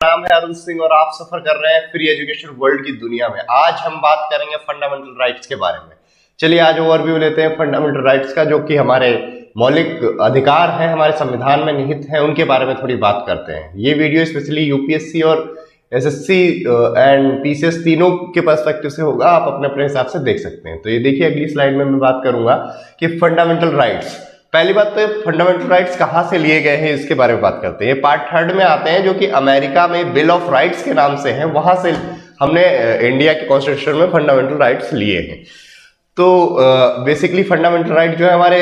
नाम है अरुण सिंह और आप सफर कर रहे हैं फ्री एजुकेशन वर्ल्ड की दुनिया में। आज हम बात करेंगे फंडामेंटल राइट्स के बारे में। चलिए आज ओवरव्यू लेते हैं फंडामेंटल राइट्स का, जो कि हमारे मौलिक अधिकार हैं, हमारे संविधान में निहित हैं, उनके बारे में थोड़ी बात करते हैं। ये वीडियो स्पेशली यूपीएससी और एसएससी एंड पीसीएस तीनों के पर्सपेक्टिव से होगा, आप अपने अपने हिसाब से देख सकते हैं। तो ये देखिए, अगली स्लाइड में मैं बात करूंगा कि फंडामेंटल राइट्स। पहली बात तो फंडामेंटल राइट्स कहाँ से लिए गए हैं, इसके बारे में बात करते हैं। पार्ट थर्ड में आते हैं, जो कि अमेरिका में बिल ऑफ राइट्स के नाम से है, वहां से हमने इंडिया के कॉन्स्टिट्यूशन में फंडामेंटल राइट्स लिए हैं। तो बेसिकली फंडामेंटल राइट जो है हमारे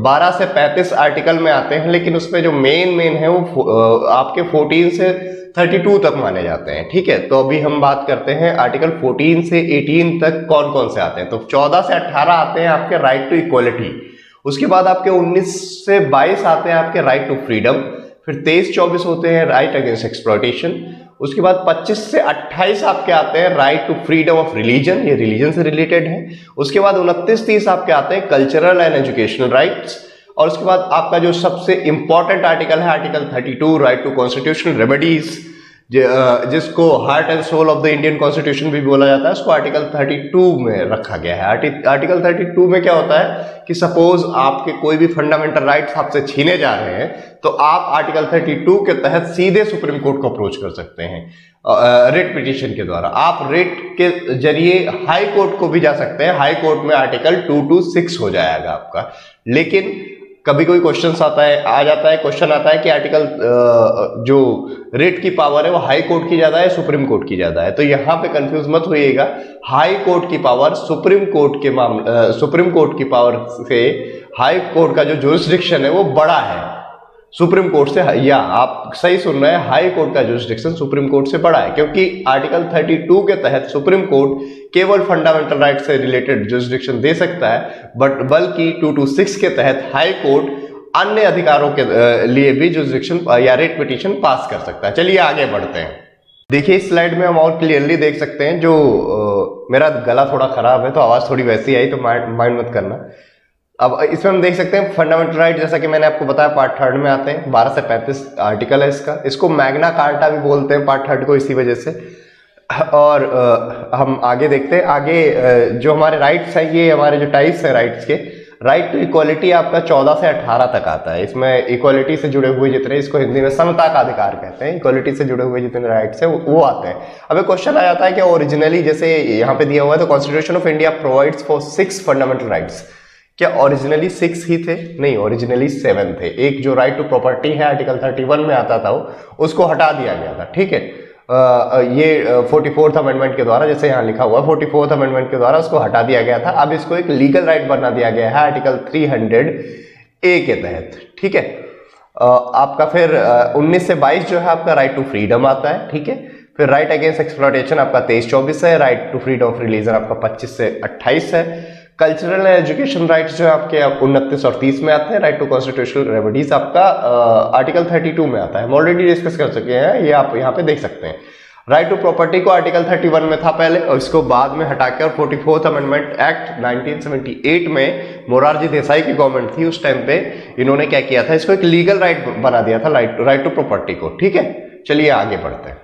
12 से 35 आर्टिकल में आते हैं, लेकिन उसमें जो मेन है वो आपके 14 से 32 तक माने जाते हैं। ठीक है, तो अभी हम बात करते हैं आर्टिकल 14 से 18 तक कौन कौन से आते हैं। तो 14 से 18 आते हैं आपके राइट टू इक्वलिटी, उसके बाद आपके 19 से 22 आते हैं आपके राइट टू फ्रीडम, फिर 23-24 होते हैं राइट अगेंस्ट एक्सप्लॉयटेशन, उसके बाद 25 से 28 आपके आते हैं right to freedom of religion, ये रिलीजन से रिलेटेड है। उसके बाद 29-30 आपके आते हैं कल्चरल एंड एजुकेशनल राइट्स, और उसके बाद आपका जो सबसे इंपॉर्टेंट आर्टिकल है article 32 right to constitutional remedies, जिसको heart and soul of the Indian constitution भी बोला जाता है, उसको आर्टिकल 32 में रखा गया है। आर्टिकल 32 में क्या होता है कि सपोज आपके कोई भी फंडामेंटल राइट्स आपसे छीने जा रहे हैं, तो आप आर्टिकल 32 के तहत सीधे सुप्रीम कोर्ट को अप्रोच कर सकते हैं रिट पिटीशन के द्वारा। आप रिट के जरिए हाई कोर्ट को भी जा सकते हैं, हाई कोर्ट में आर्टिकल 226 हो जाएगा आपका। लेकिन कभी कोई क्वेश्चन क्वेश्चन आता है कि आर्टिकल जो रिट की पावर है वो हाई कोर्ट की ज्यादा है, सुप्रीम कोर्ट की ज्यादा है। तो यहाँ पे कंफ्यूज मत होइएगा, हाई कोर्ट की पावर सुप्रीम कोर्ट की पावर से हाई कोर्ट का जो जुरिस्डिक्शन है वो बड़ा है सुप्रीम कोर्ट से। या आप सही सुन रहे हैं, हाई कोर्ट का जुरिस्डिक्शन सुप्रीम कोर्ट से बड़ा है, क्योंकि आर्टिकल 32 के तहत सुप्रीम कोर्ट केवल फंडामेंटल राइट से रिलेटेड जुरिस्डिक्शन दे सकता है, बल्कि 226 के तहत हाई कोर्ट अन्य अधिकारों के लिए भी जुरिस्डिक्शन या रिट पिटीशन पास कर सकता है। चलिए आगे बढ़ते हैं। देखिए इस स्लाइड में हम और क्लियरली देख सकते हैं, जो मेरा गला थोड़ा खराब है तो आवाज थोड़ी वैसी आई, तो माइंड मत करना। अब इसमें हम देख सकते हैं फंडामेंटल राइट, जैसा कि मैंने आपको बताया पार्ट थर्ड में आते हैं, 12 से 35 आर्टिकल है इसको मैग्ना कार्टा भी बोलते हैं पार्ट थर्ड को, इसी वजह से। और हम आगे देखते हैं। आगे जो हमारे राइट्स हैं, ये हमारे जो टाइप्स है राइट्स के, राइट टू इक्वालिटी आपका 14 से 18 तक आता है। इसमें इक्वालिटी से जुड़े हुए जितने, इसको हिंदी में समता का अधिकार कहते हैं, इक्वालिटी से जुड़े हुए जितने राइट्स हैं वो आते हैं। अब एक क्वेश्चन आ जाता है कि ओरिजिनली, जैसे यहाँ पे दिया हुआ है, तो constitution of India provides for 6 fundamental rights. क्या ओरिजिनली 6 ही थे? नहीं, ओरिजिनली 7 थे। एक जो राइट टू प्रॉपर्टी है आर्टिकल 31 में आता था, उसको हटा दिया गया था। ठीक है, ये 44th अमेंडमेंट के द्वारा, जैसे यहाँ लिखा हुआ 44th अमेंडमेंट के द्वारा उसको हटा दिया गया था। अब इसको एक लीगल राइट बना दिया गया है आर्टिकल 300A के तहत। ठीक है, आपका फिर 19 से 22 जो है आपका राइट टू फ्रीडम आता है। ठीक है, फिर राइट अगेंस्ट एक्सप्लॉयटेशन आपका 23-24 है, right to freedom of religion आपका 25 से 28 है। कल्चरल एंड एजुकेशन राइट्स जो है आपके 29 और 30 में आते हैं। राइट टू कॉन्स्टिट्यूशनल रेमेडीज आपका आर्टिकल 32 में आता है, हम ऑलरेडी डिस्कस कर चुके हैं, ये आप यहाँ पे देख सकते हैं। राइट टू प्रॉपर्टी को आर्टिकल 31 में था पहले, और इसको बाद में हटाकर 44th अमेंडमेंट एक्ट 1978 में मोरारजी देसाई की गवर्नमेंट थी उस टाइम पे, इन्होंने क्या किया था, इसको एक लीगल राइट बना दिया था, राइट टू प्रॉपर्टी को। ठीक है, चलिए आगे बढ़ते हैं।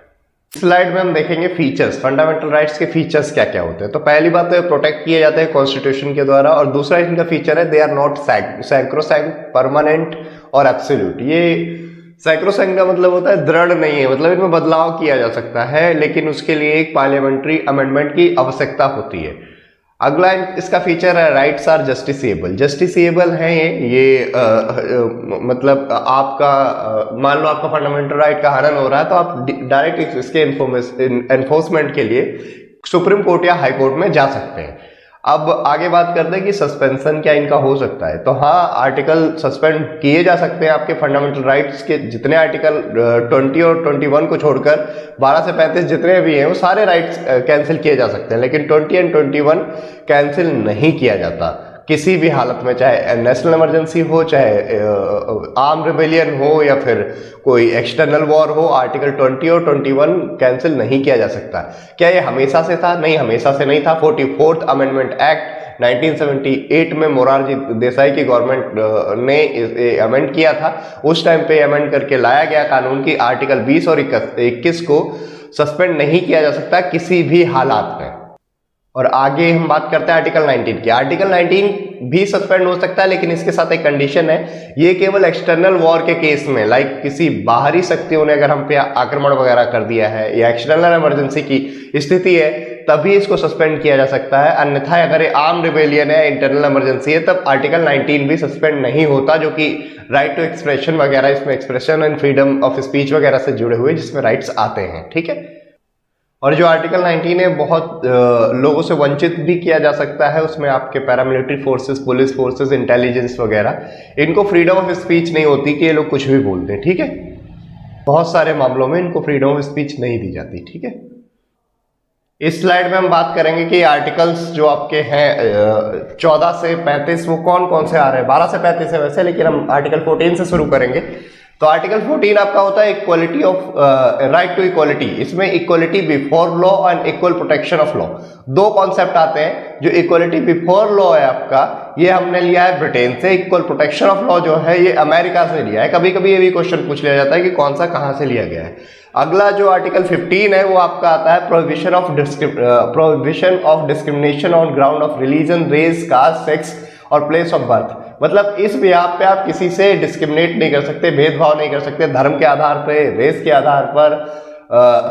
स्लाइड में हम देखेंगे फीचर्स, फंडामेंटल राइट्स के फीचर्स क्या क्या होते हैं। तो पहली बात तो प्रोटेक्ट किए जाते हैं कॉन्स्टिट्यूशन के द्वारा, और दूसरा इनका फीचर है they are not sacrosanct, permanent और एब्सोल्यूट। ये सैक्रोसैंक्ट का मतलब होता है दृढ़ नहीं है, मतलब इनमें बदलाव किया जा सकता है, लेकिन उसके लिए एक पार्लियामेंट्री अमेंडमेंट की आवश्यकता होती है। अगला इसका फीचर है राइट्स आर जस्टिसिएबल है ये मतलब आपका मान लो आपका फंडामेंटल राइट का हनन हो रहा है, तो आप डायरेक्ट इसके एनफोर्समेंट के लिए सुप्रीम कोर्ट या हाई कोर्ट में जा सकते हैं। अब आगे बात करते हैं कि सस्पेंशन क्या इनका हो सकता है। तो हाँ, आर्टिकल सस्पेंड किए जा सकते हैं आपके फंडामेंटल राइट्स के जितने आर्टिकल 20 और 21 को छोड़कर 12 से 35 जितने भी हैं वो सारे राइट्स कैंसिल किए जा सकते हैं, लेकिन 20 एंड 21 कैंसिल नहीं किया जाता किसी भी हालत में, चाहे नेशनल इमरजेंसी हो, चाहे आर्म रिबेलियन हो, या फिर कोई एक्सटर्नल वॉर हो। आर्टिकल 20 और 21 कैंसिल नहीं किया जा सकता। क्या ये हमेशा से था? नहीं, हमेशा से नहीं था। 44th अमेंडमेंट एक्ट 1978 में मोरारजी देसाई की गवर्नमेंट ने अमेंड किया था। उस टाइम पे अमेंड करके लाया गया कानून की आर्टिकल 20 और 21 को सस्पेंड नहीं किया जा सकता किसी भी हालात में। और आगे हम बात करते हैं आर्टिकल 19 की। आर्टिकल 19 भी सस्पेंड हो सकता है, लेकिन इसके साथ एक कंडीशन है, ये केवल एक्सटर्नल वॉर के केस में, लाइक किसी बाहरी शक्तियों ने अगर हम पे आक्रमण वगैरह कर दिया है या एक्सटर्नल इमरजेंसी की स्थिति है, तभी इसको सस्पेंड किया जा सकता है। अन्यथा अगर ये आर्म रिबेलियन है, इंटरनल इमरजेंसी है, तब आर्टिकल 19 भी सस्पेंड नहीं होता, जो कि राइट टू एक्सप्रेशन वगैरह, इसमें expression and freedom of speech वगैरह से जुड़े हुए जिसमें राइट्स आते हैं। ठीक है। और जो आर्टिकल 19 है, बहुत लोगों से वंचित भी किया जा सकता है। उसमें आपके paramilitary forces, police forces, intelligence वगैरह, इनको फ्रीडम ऑफ स्पीच नहीं होती कि ये लोग कुछ भी बोलते हैं। ठीक है। बहुत सारे मामलों में इनको फ्रीडम ऑफ स्पीच नहीं दी जाती। ठीक है। इस स्लाइड में हम बात करेंगे कि आर्टिकल्स जो आपके हैं 14 से 35 वो कौन कौन से आ रहे हैं। 12 से 35 है वैसे, लेकिन हम आर्टिकल 14 से शुरू करेंगे। तो आर्टिकल 14 आपका होता है equality of right to equality. इसमें equality before law and equal protection of law, दो कॉन्सेप्ट आते हैं। जो इक्वालिटी बिफोर लॉ है आपका, ये हमने लिया है ब्रिटेन से। इक्वल प्रोटेक्शन ऑफ लॉ जो है ये अमेरिका से लिया है। कभी कभी ये भी क्वेश्चन पूछ लिया जाता है कि कौन सा कहां से लिया गया है। अगला जो आर्टिकल 15 है वो आपका आता है prohibition of discrimination on ground of religion, race, caste, sex और प्लेस ऑफ बर्थ। मतलब इस बिहाफ पे आप किसी से डिस्क्रिमिनेट नहीं कर सकते, भेदभाव नहीं कर सकते, धर्म के आधार पे, रेस के आधार पर,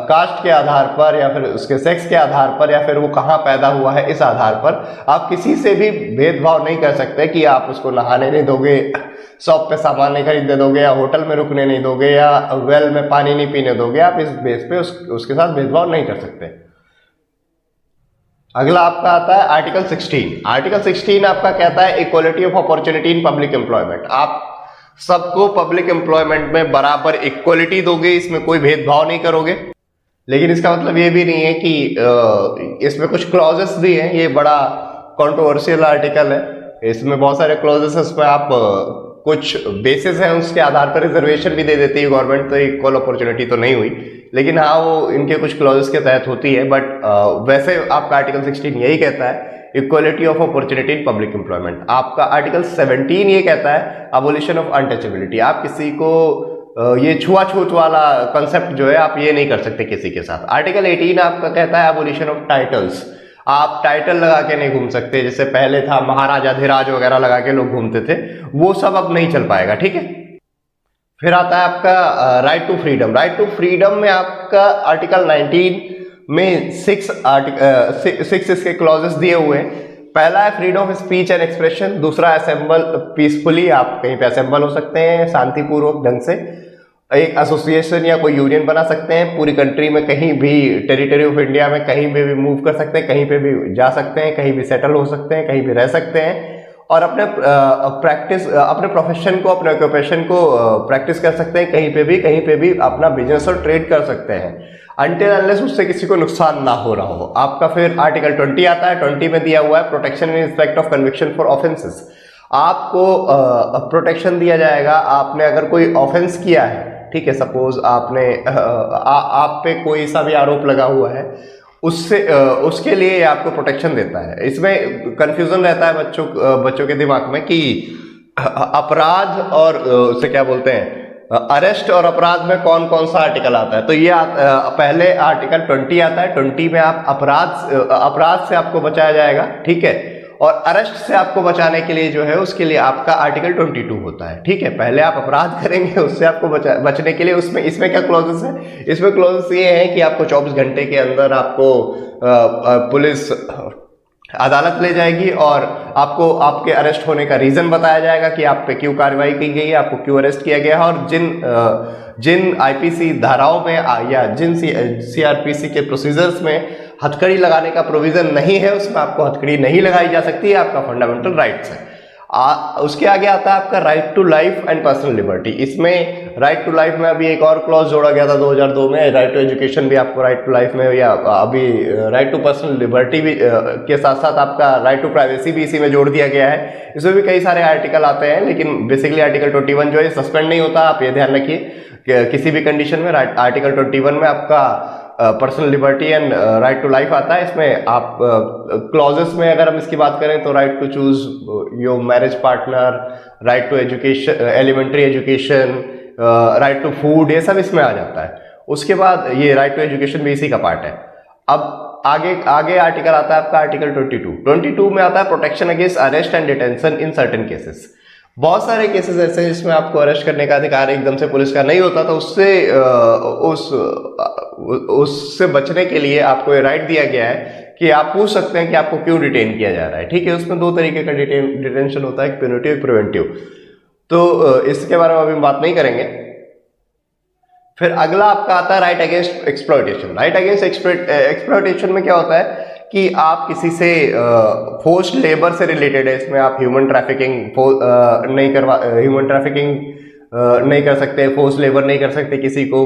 कास्ट के आधार पर, या फिर उसके सेक्स के आधार पर, या फिर वो कहाँ पैदा हुआ है इस आधार पर आप किसी से भी भेदभाव नहीं कर सकते कि आप उसको नहाने नहीं दोगे, शॉप पे सामान नहीं खरीदने दोगे, या होटल में रुकने नहीं दोगे, या वेल में पानी नहीं पीने दोगे। आप इस बेस पे उसके साथ भेदभाव नहीं कर सकते। अगला आपका आता है आर्टिकल 16। आर्टिकल 16 आपका कहता है equality of opportunity in public employment. आप सबको पब्लिक एम्प्लॉयमेंट में बराबर इक्वालिटी दोगे, इसमें कोई भेदभाव नहीं करोगे। लेकिन इसका मतलब ये भी नहीं है कि इसमें कुछ क्लॉजेस भी हैं। ये बड़ा कंट्रोवर्शियल आर्टिकल है। इसमें बहुत सारे क्लॉजेस हैं। उसमें आप कुछ बेसिस हैं, उसके आधार पर रिजर्वेशन भी दे देती है गवर्नमेंट, तो इक्वल अपॉर्चुनिटी तो नहीं हुई। लेकिन हाँ, वो इनके कुछ क्लॉजेस के तहत होती है। बट वैसे आपका आर्टिकल 16 यही कहता है equality of opportunity in public employment. आपका आर्टिकल 17 ये कहता है अबोलिशन ऑफ अनटचेबिलिटी। आप किसी को ये छुआछूत वाला कंसेप्ट जो है आप ये नहीं कर सकते किसी के साथ। आर्टिकल 18 आपका कहता है अबोलिशन ऑफ टाइटल्स। आप टाइटल लगा के नहीं घूम सकते, जैसे पहले था महाराजा धीराज वगैरह लगा के लोग घूमते थे, वो सब अब नहीं चल पाएगा। ठीक है। फिर आता है आपका right to freedom. Right to freedom में आपका आर्टिकल 19 में 6 इसके क्लॉजेस दिए हुए हैं। पहला है freedom of speech and expression. दूसरा असेंबल पीसफुली, आप कहीं पे असेंबल हो सकते हैं शांतिपूर्वक ढंग से। एक एसोसिएशन या कोई यूनियन बना सकते हैं। पूरी कंट्री में कहीं भी, टेरिटरी ऑफ इंडिया में कहीं पे भी मूव कर सकते हैं, कहीं पे भी जा सकते हैं, कहीं भी सेटल हो सकते हैं, कहीं भी रह सकते हैं, और अपने अपने प्रोफेशन को, अपने ऑक्यूपेशन को प्रैक्टिस कर सकते हैं। कहीं पे भी अपना बिजनेस और ट्रेड कर सकते हैं, अनटिल अनलेस उससे किसी को नुकसान ना हो रहा हो। आपका फिर आर्टिकल 20 आता है। 20 में दिया हुआ है protection in respect of conviction for offences. आपको प्रोटेक्शन दिया जाएगा। आपने अगर कोई ऑफेंस किया है, ठीक है, सपोज आपने आप पे कोई सा भी आरोप लगा हुआ है, उसके लिए आपको प्रोटेक्शन देता है। इसमें कंफ्यूजन रहता है बच्चों के दिमाग में कि अपराध और उसे क्या बोलते हैं, अरेस्ट और अपराध में कौन कौन सा आर्टिकल आता है। तो ये पहले आर्टिकल 20 आता है। 20 में आप अपराध से आपको बचाया जाएगा, ठीक है, और अरेस्ट से आपको बचाने के लिए जो है उसके लिए आपका आर्टिकल 22 होता है। ठीक है। पहले आप अपराध करेंगे, उससे आपको बचने के लिए इसमें क्या क्लॉजेस है। इसमें क्लॉजेस ये है कि आपको 24 घंटे के अंदर आपको पुलिस अदालत ले जाएगी और आपको आपके अरेस्ट होने का रीजन बताया जाएगा कि आप पे क्यों कार्रवाई की गई है, आपको क्यों अरेस्ट किया गया है, और जिन आईपीसी धाराओं में या जिन सीआरपीसी के प्रोसीजर्स में हथकड़ी लगाने का प्रोविजन नहीं है, उसमें आपको हथकड़ी नहीं लगाई जा सकती है। आपका फंडामेंटल राइट्स है। उसके आगे आता है आपका right to life and personal liberty. इसमें राइट टू लाइफ में अभी एक और क्लॉज जोड़ा गया था 2002 में। राइट टू एजुकेशन भी आपको राइट टू लाइफ में, या अभी राइट टू पर्सनल लिबर्टी भी के साथ साथ आपका राइट टू प्राइवेसी भी इसी में जोड़ दिया गया है। इसमें भी कई सारे आर्टिकल आते हैं, लेकिन बेसिकली आर्टिकल 21 जो है सस्पेंड नहीं होता। आप ये ध्यान रखिए कि किसी भी कंडीशन में आर्टिकल 21 में आपका personal liberty and right to life आता है। इसमें आप क्लॉजेस में अगर हम इसकी बात करें तो right to choose your marriage partner, right to education, elementary education, right to food, ये सब इसमें आ जाता है। उसके बाद ये राइट टू एजुकेशन भी इसी का पार्ट है। अब आगे आर्टिकल आता है आपका आर्टिकल 22 में आता है protection against arrest and detention in certain cases. बहुत सारे केसेस ऐसे हैं जिसमें आपको अरेस्ट करने का अधिकार एकदम से पुलिस का नहीं होता, तो उससे बचने के लिए आपको ये राइट दिया गया है कि आप पूछ सकते हैं कि आपको क्यों डिटेन किया जा रहा है। ठीक है, उसमें दो तरीके का डिटेंशन होता है, एक प्यूनिटिव, एक प्रिवेंटिव। तो इसके बारे में अभी हम बात नहीं करेंगे। फिर अगला आपका आता है right against exploitation. Right against exploitation में क्या होता है कि आप किसी से फोर्स्ड लेबर से रिलेटेड है, इसमें आप ह्यूमन ट्रैफिकिंग नहीं कर सकते, फोर्स लेबर नहीं कर सकते किसी को।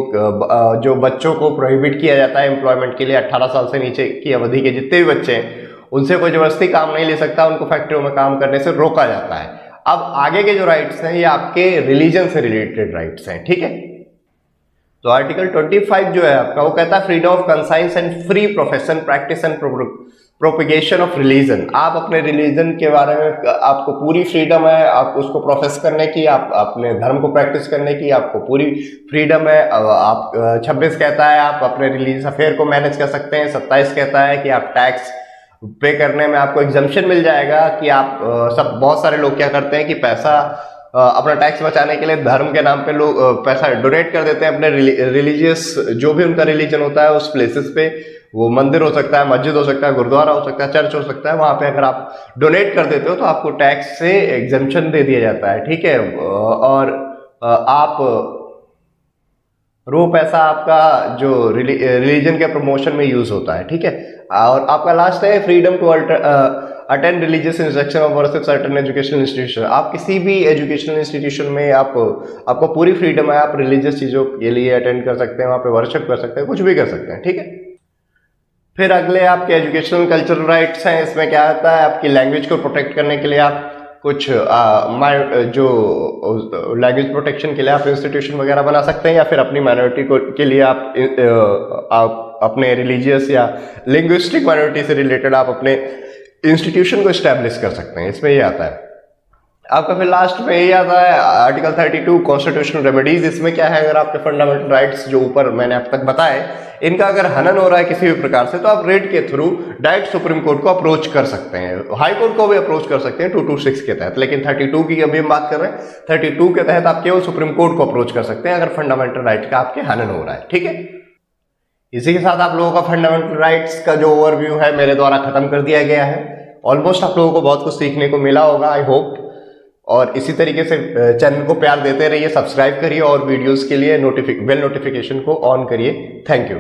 जो बच्चों को प्रोहिबिट किया जाता है एम्प्लॉयमेंट के लिए, 18 साल से नीचे की अवधि के जितने भी बच्चे हैं उनसे कोई जबरदस्ती काम नहीं ले सकता, उनको फैक्ट्रियों में काम करने से रोका जाता है। अब आगे के जो राइट्स हैं ये आपके रिलीजन से रिलेटेड राइट्स हैं। ठीक है, तो आर्टिकल 25 जो है आपका, वो कहता है freedom of conscience and free profession, practice and propagation of religion. आप अपने रिलीजन के बारे में आपको पूरी फ्रीडम है, आप उसको प्रोफेस करने की, आप अपने धर्म को प्रैक्टिस करने की आपको पूरी फ्रीडम है। आप 26 कहता है आप अपने रिलीजियस अफेयर को मैनेज कर सकते हैं। 27 कहता है कि आप टैक्स पे करने में आपको एग्जम्पशन मिल जाएगा, कि आप बहुत सारे लोग क्या करते हैं कि पैसा अपना टैक्स बचाने के लिए धर्म के नाम पे लोग पैसा डोनेट कर देते हैं अपने रिलीजियस, जो भी उनका रिलीजन होता है उस प्लेसेस पे। वो मंदिर हो सकता है, मस्जिद हो सकता है, गुरुद्वारा हो सकता है, चर्च हो सकता है, वहां पे अगर आप डोनेट कर देते हो तो आपको टैक्स से एग्जम्पशन दे दिया जाता है। ठीक है, और आप वो पैसा आपका जो रिलीजन के प्रमोशन में यूज होता है। ठीक है, और आपका लास्ट है freedom to attend religious instruction और वर्शिप सर्टेन एजुकेशनल इंस्टीट्यूशन। आप किसी भी एजुकेशनल इंस्टीट्यूशन में आपको पूरी फ्रीडम है, आप रिलीजियस चीजों के लिए अटेंड कर सकते हैं, वहां पे वर्शिप कर सकते हैं, कुछ भी कर सकते हैं। ठीक है, फिर अगले आपके एजुकेशनल कल्चरल राइट्स हैं। इसमें क्या आता है, आपकी लैंग्वेज को प्रोटेक्ट करने के लिए आप कुछ जो लैंग्वेज प्रोटेक्शन के लिए आप इंस्टीट्यूशन वगैरह बना सकते हैं, या फिर अपनी माइनॉरिटी के लिए आप अपने रिलीजियस या लिंग्विस्टिक माइनॉरिटी से रिलेटेड आप अपने इंस्टीट्यूशन को स्टैब्लिश कर सकते हैं। इसमें ये आता है आपका। फिर लास्ट में ये आता है आर्टिकल 32 कॉन्स्टिट्यूशनल रेमेडीज। इसमें क्या है, अगर आपके फंडामेंटल राइट्स जो ऊपर मैंने अब तक बताए, इनका अगर हनन हो रहा है किसी भी प्रकार से, तो आप रेट के थ्रू डायरेक्ट सुप्रीम कोर्ट को अप्रोच कर सकते हैं, हाई कोर्ट को भी अप्रोच कर सकते हैं 226 के तहत। लेकिन 32 की अभी हम बात कर रहे हैं, 32 के तहत आप केवल सुप्रीम कोर्ट को अप्रोच कर सकते हैं अगर फंडामेंटल राइट का आपके हनन हो रहा है। ठीक है, इसी के साथ आप लोगों का फंडामेंटल राइट्स का जो ओवरव्यू है मेरे द्वारा खत्म कर दिया गया है। ऑलमोस्ट आप लोगों को बहुत कुछ सीखने को मिला होगा, आई होप। और इसी तरीके से चैनल को प्यार देते रहिए, सब्सक्राइब करिए और वीडियोस के लिए बेल नोटिफिकेशन को ऑन करिए। Thank you.